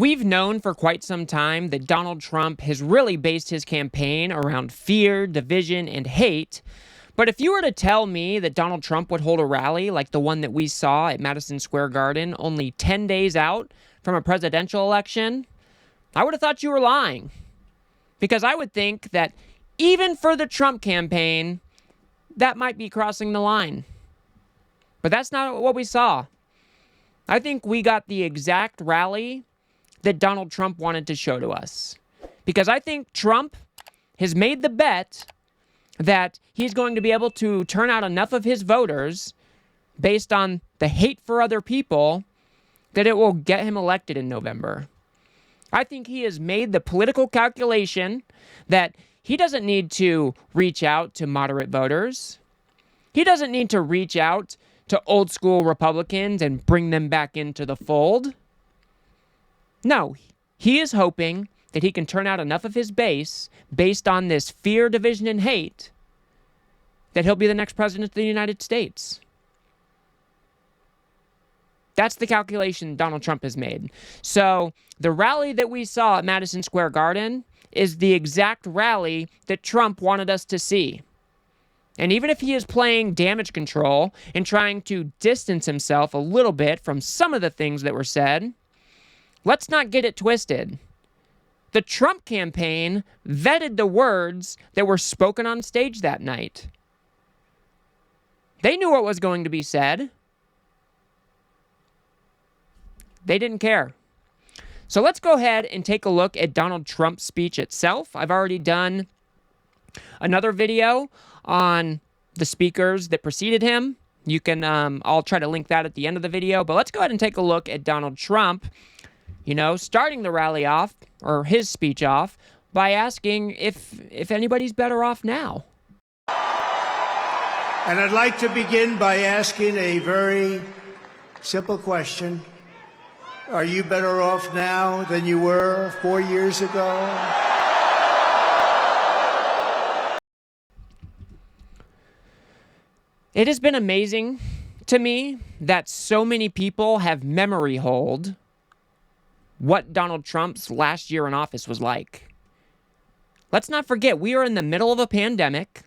We've known for quite some time that Donald Trump has really based his campaign around fear, division, and hate. But if you were to tell me that Donald Trump would hold a rally like the one that we saw at Madison Square Garden only 10 days out from a presidential election, I would have thought you were lying. Because I would think that even for the Trump campaign, that might be crossing the line. But that's not what we saw. I think we got the exact rally that Donald Trump wanted to show to us. Because I think Trump has made the bet that he's going to be able to turn out enough of his voters based on the hate for other people that it will get him elected in November. I think he has made the political calculation that he doesn't need to reach out to moderate voters. He doesn't need to reach out to old school Republicans and bring them back into the fold. No, he is hoping that he can turn out enough of his base based on this fear, division, and hate that he'll be the next president of the United States. That's the calculation Donald Trump has made. So the rally that we saw at Madison Square Garden is the exact rally that Trump wanted us to see. And even if he is playing damage control and trying to distance himself a little bit from some of the things that were said, let's not get it twisted. The Trump campaign vetted the words that were spoken on stage that night. They knew what was going to be said. They didn't care. So let's go ahead and take a look at Donald Trump's speech itself. I've already done another video on the speakers that preceded him. You can, I'll try to link that at the end of the video. But let's go ahead and take a look at Donald Trump, starting the rally off, or his speech off, by asking if anybody's better off now. And I'd like to begin by asking a very simple question. Are you better off now than you were 4 years ago? It has been amazing to me that so many people have memory hold what Donald Trump's last year in office was like. Let's not forget, we are in the middle of a pandemic.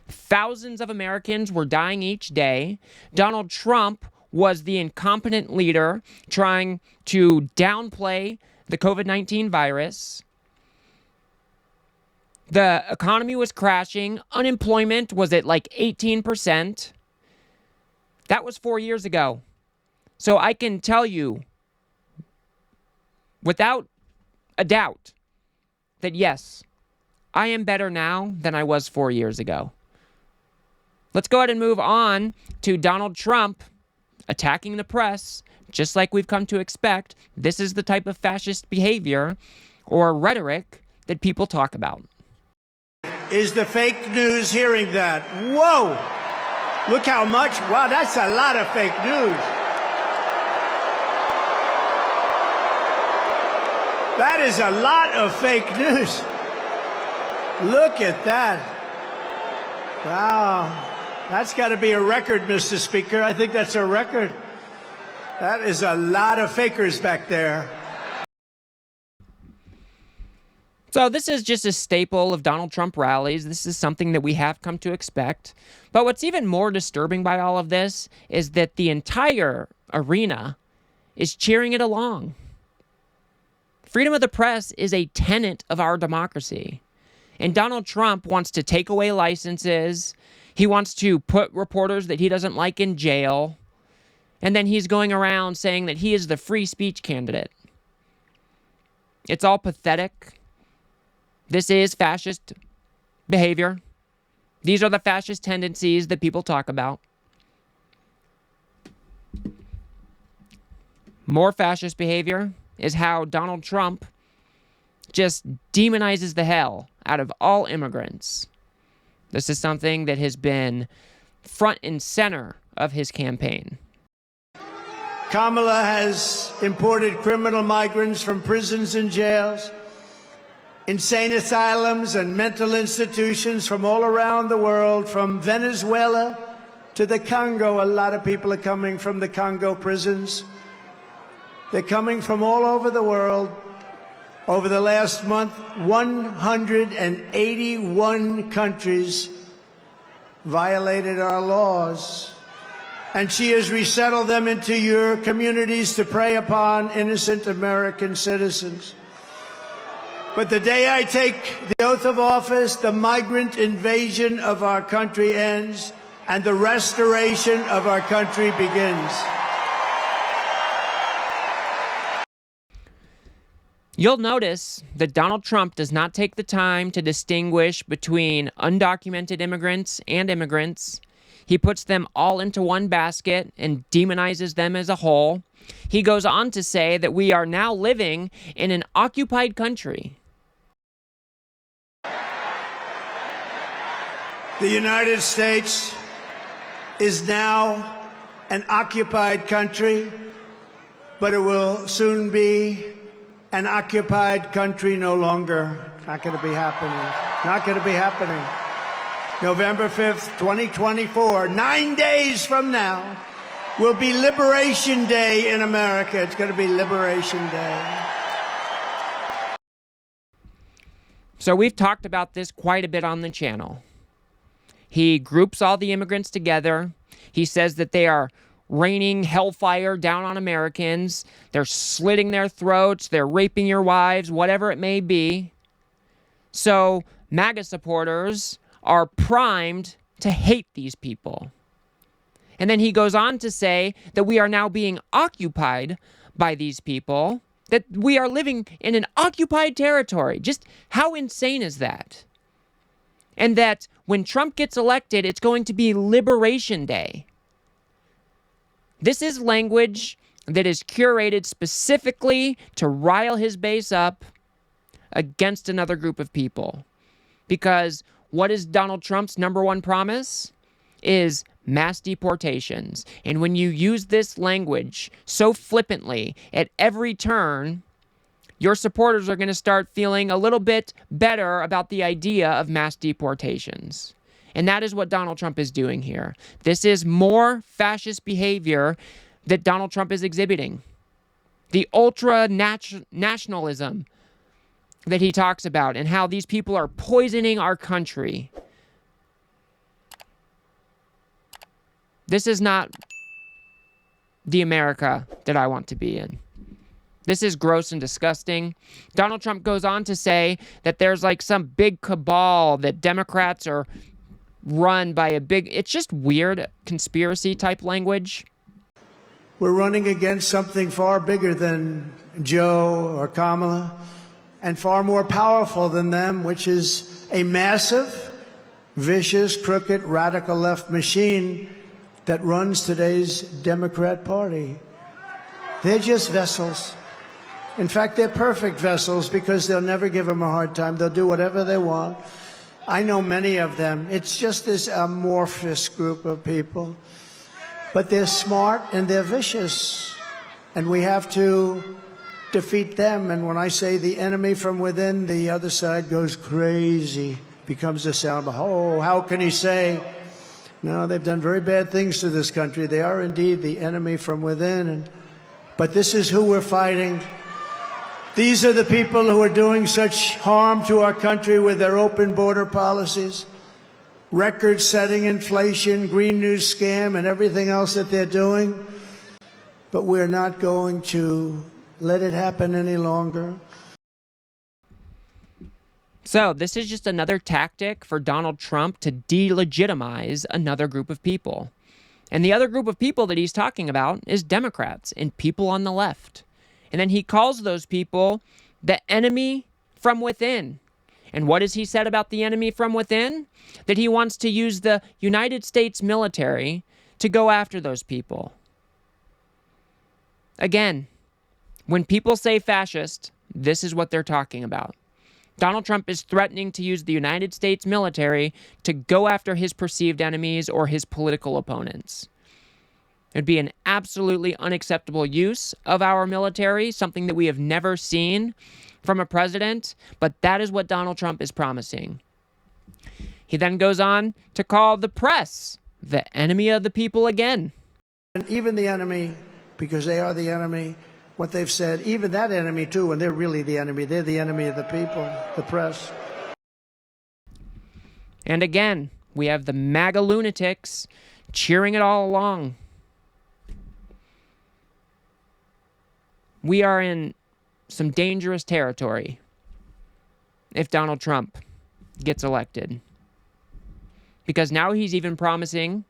Thousands of Americans were dying each day. Donald Trump was the incompetent leader trying to downplay the COVID-19 virus. The economy was crashing. Unemployment was at like 18%. That was 4 years ago. So I can tell you without a doubt that yes, I am better now than I was 4 years ago. Let's go ahead and move on to Donald Trump attacking the press, just like we've come to expect. This is the type of fascist behavior or rhetoric that people talk about. Is the fake news hearing that? Whoa! Look how much. Wow, that's a lot of fake news. That is a lot of fake news. Look at that. Wow. That's got to be a record, Mr. Speaker. I think that's a record. That is a lot of fakers back there. So this is just a staple of Donald Trump rallies. This is something that we have come to expect. But what's even more disturbing by all of this is that the entire arena is cheering it along. Freedom of the press is a tenet of our democracy. And Donald Trump wants to take away licenses. He wants to put reporters that he doesn't like in jail. And then he's going around saying that he is the free speech candidate. It's all pathetic. This is fascist behavior. These are the fascist tendencies that people talk about. More fascist behavior is how Donald Trump just demonizes the hell out of all immigrants. This is something that has been front and center of his campaign. Kamala has imported criminal migrants from prisons and jails, insane asylums and mental institutions from all around the world, from Venezuela to the Congo. A lot of people are coming from the Congo prisons. They're coming from all over the world. Over the last month, 181 countries violated our laws. And she has resettled them into your communities to prey upon innocent American citizens. But the day I take the oath of office, the migrant invasion of our country ends and the restoration of our country begins. You'll notice that Donald Trump does not take the time to distinguish between undocumented immigrants and immigrants. He puts them all into one basket and demonizes them as a whole. He goes on to say that we are now living in an occupied country. The United States is now an occupied country, but it will soon be an occupied country no longer. Not going to be happening. Not going to be happening. November 5th, 2024, 9 days from now, will be Liberation Day in America. It's going to be Liberation Day. So we've talked about this quite a bit on the channel. He groups all the immigrants together. He says that they are raining hellfire down on Americans. They're slitting their throats. They're raping your wives, whatever it may be. So MAGA supporters are primed to hate these people. And then he goes on to say that we are now being occupied by these people, that we are living in an occupied territory. Just how insane is that? And that when Trump gets elected, it's going to be Liberation Day. This is language that is curated specifically to rile his base up against another group of people. Because what is Donald Trump's number one promise? Is mass deportations. And when you use this language so flippantly at every turn, your supporters are going to start feeling a little bit better about the idea of mass deportations. And that is what Donald Trump is doing here. This is more fascist behavior that Donald Trump is exhibiting. The ultra-nationalism that he talks about and how these people are poisoning our country. This is not the America that I want to be in. This is gross and disgusting. Donald Trump goes on to say that there's like some big cabal that Democrats are run by a big, it's just weird conspiracy type language. We're running against something far bigger than Joe or Kamala and far more powerful than them, which is a massive, vicious, crooked, radical left machine that runs today's Democrat Party. They're just vessels. In fact, they're perfect vessels because they'll never give them a hard time. They'll do whatever they want. I know many of them. It's just this amorphous group of people. But they're smart and they're vicious. And we have to defeat them. And when I say the enemy from within, the other side goes crazy, becomes a sound. Oh, how can he say? No, they've done very bad things to this country. They are indeed the enemy from within. But this is who we're fighting. These are the people who are doing such harm to our country with their open border policies, record-setting inflation, Green News scam, and everything else that they're doing. But we're not going to let it happen any longer. So this is just another tactic for Donald Trump to delegitimize another group of people. And the other group of people that he's talking about is Democrats and people on the left. And then he calls those people the enemy from within. And what has he said about the enemy from within? That he wants to use the United States military to go after those people. Again, when people say fascist, this is what they're talking about. Donald Trump is threatening to use the United States military to go after his perceived enemies or his political opponents. It'd be an absolutely unacceptable use of our military, something that we have never seen from a president, but that is what Donald Trump is promising. He then goes on to call the press the enemy of the people again. And even the enemy, because they are the enemy, what they've said, even that enemy too, and they're really the enemy. They're the enemy of the people, the press. And again, we have the MAGA lunatics cheering it all along. We are in some dangerous territory if Donald Trump gets elected. Because now he's even promising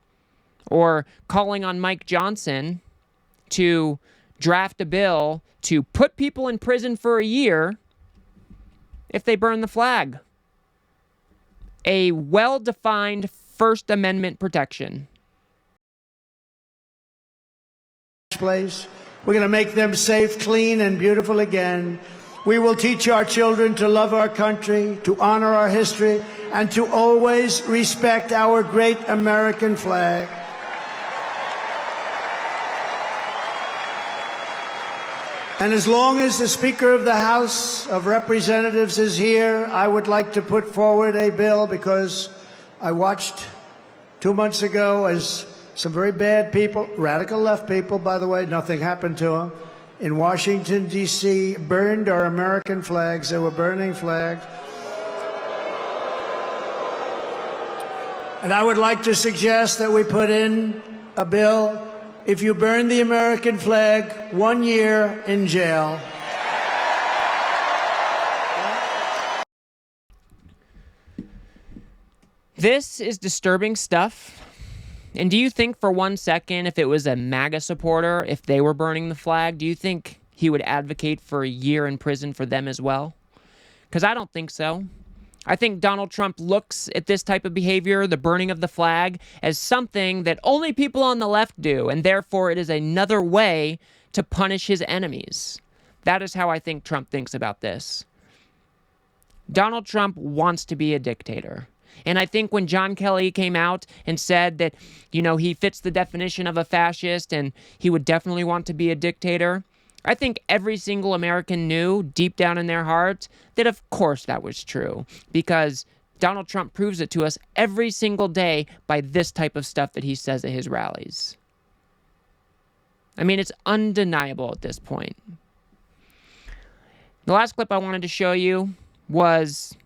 or calling on Mike Johnson to draft a bill to put people in prison for a year if they burn the flag. A well-defined First Amendment protection. Place. We're going to make them safe, clean, and beautiful again. We will teach our children to love our country, to honor our history, and to always respect our great American flag. And as long as the Speaker of the House of Representatives is here, I would like to put forward a bill, because I watched 2 months ago as some very bad people, radical left people, by the way, nothing happened to them, in Washington, D.C., burned our American flags. They were burning flags. And I would like to suggest that we put in a bill, if you burn the American flag, 1 year in jail. This is disturbing stuff. And do you think for 1 second, if it was a MAGA supporter, if they were burning the flag, do you think he would advocate for a year in prison for them as well? Because I don't think so. I think Donald Trump looks at this type of behavior, the burning of the flag, as something that only people on the left do, and therefore it is another way to punish his enemies. That is how I think Trump thinks about this. Donald Trump wants to be a dictator. And I think when John Kelly came out and said that, he fits the definition of a fascist and he would definitely want to be a dictator, I think every single American knew deep down in their heart that of course that was true, because Donald Trump proves it to us every single day by this type of stuff that he says at his rallies. I mean, it's undeniable at this point. The last clip I wanted to show you was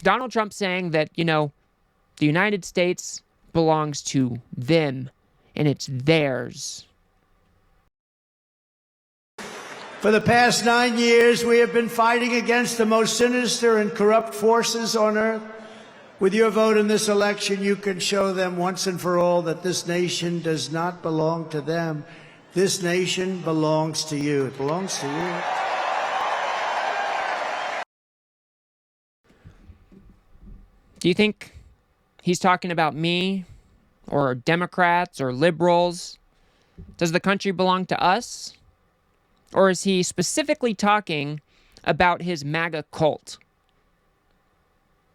Donald Trump saying that, the United States belongs to them and it's theirs. For the past 9 years, we have been fighting against the most sinister and corrupt forces on earth. With your vote in this election, you can show them once and for all that this nation does not belong to them. This nation belongs to you. It belongs to you. Do you think he's talking about me or Democrats or liberals? Does the country belong to us? Or is he specifically talking about his MAGA cult?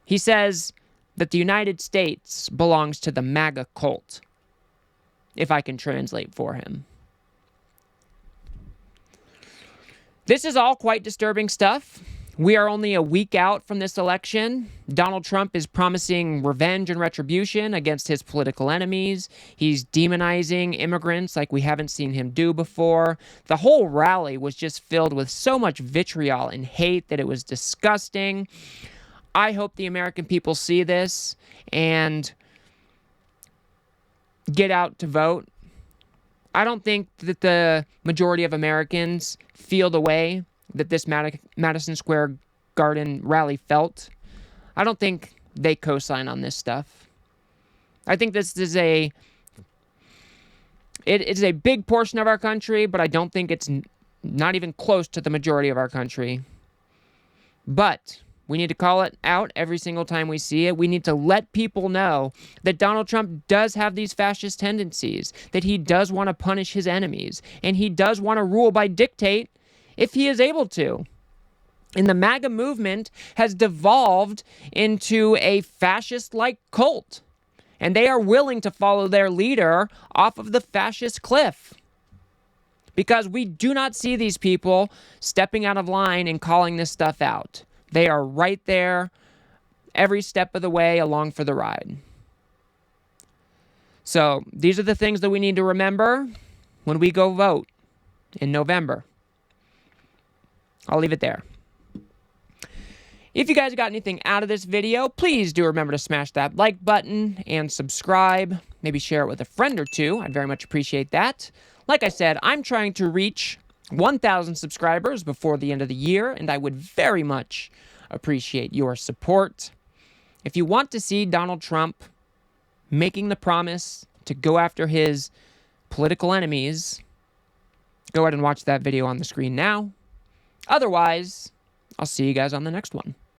He says that the United States belongs to the MAGA cult, if I can translate for him. This is all quite disturbing stuff. We are only a week out from this election. Donald Trump is promising revenge and retribution against his political enemies. He's demonizing immigrants like we haven't seen him do before. The whole rally was just filled with so much vitriol and hate that it was disgusting. I hope the American people see this and get out to vote. I don't think that the majority of Americans feel the way that this Madison Square Garden rally felt. I don't think they co-sign on this stuff. I think this is it is a big portion of our country, but I don't think it's not even close to the majority of our country. But we need to call it out every single time we see it. We need to let people know that Donald Trump does have these fascist tendencies, that he does want to punish his enemies, and he does want to rule by dictate if he is able to. And the MAGA movement has devolved into a fascist-like cult. And they are willing to follow their leader off of the fascist cliff. Because we do not see these people stepping out of line and calling this stuff out. They are right there every step of the way along for the ride. So these are the things that we need to remember when we go vote. in November. I'll leave it there. If you guys got anything out of this video, please do remember to smash that like button and subscribe. Maybe share it with a friend or two. I'd very much appreciate that. Like I said, I'm trying to reach 1,000 subscribers before the end of the year, and I would very much appreciate your support. If you want to see Donald Trump making the promise to go after his political enemies, go ahead and watch that video on the screen now. Otherwise, I'll see you guys on the next one.